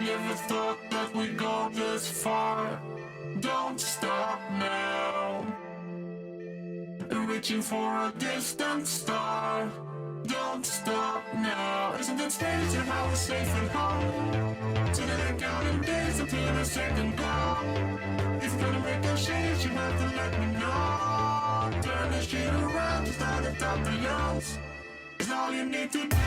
Never thought that we'd go this far. Don't stop now. Reaching for a distant star. Don't stop now. Isn't it strange how we're safe at home? Sitting and counting days until the second glow. If you're gonna make a change, you have to let me know. Turn the shit around, just start at top the youngs. It's all you need to do.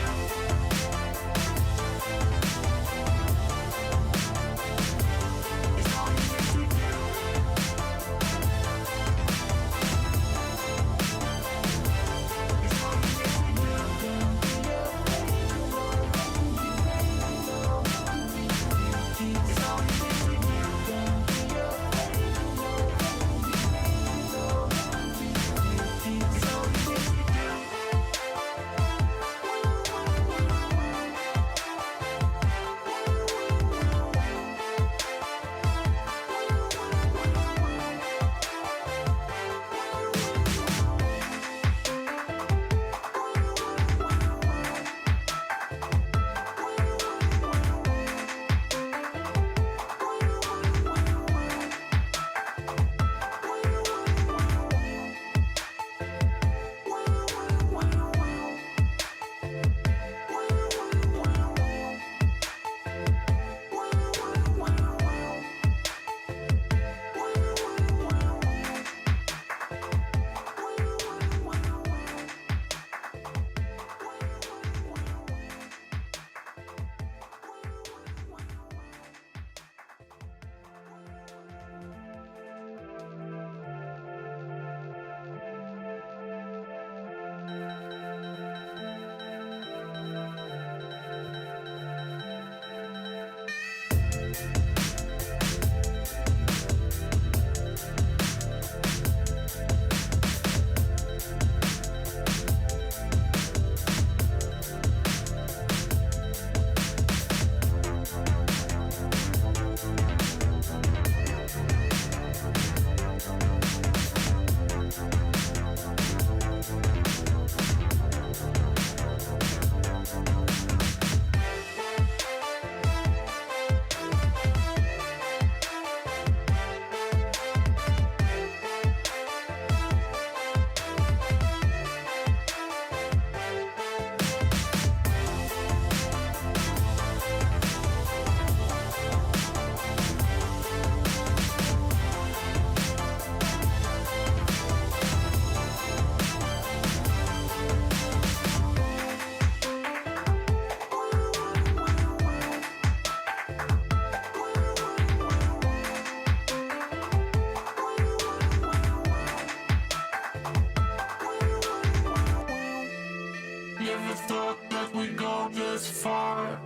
Never thought that we'd go this far.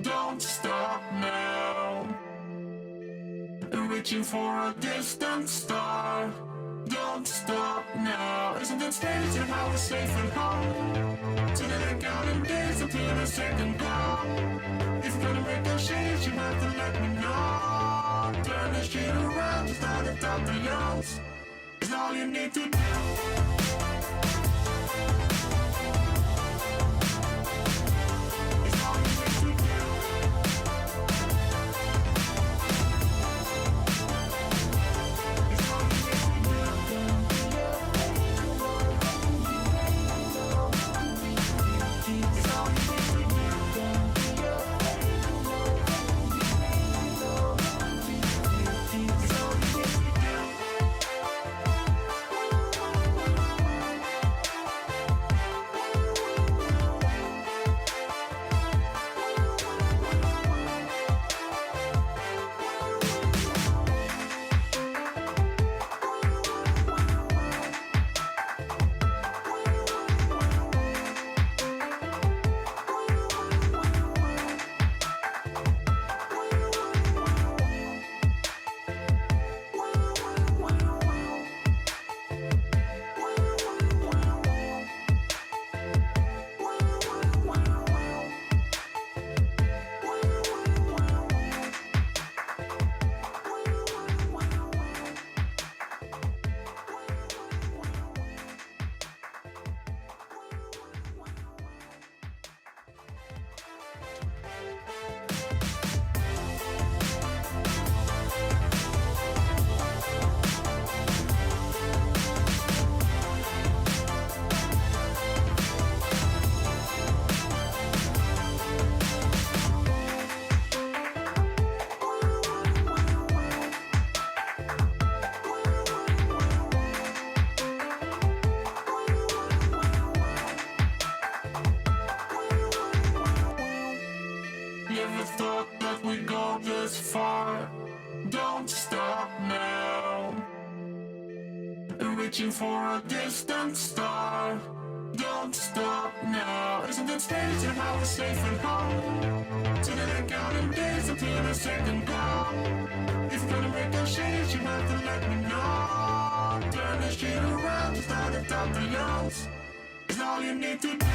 Don't stop now. Reaching for a distant star. Don't stop now. Isn't it strange how we're safe at home? Sitting and counting days until the second glow. If you're gonna make a change, you have to let me know. Turn the shit around, just start at top the youngs. It's all you need to do. Never thought that we'd go this far. Don't stop now. Reaching for a distant star. Don't stop now. Isn't it strange how we're safe and home? So that I'm counting days until the second go. If you're gonna make a change, you have to let me know. Turn the shit around to start at top the notes. It's all you need to do.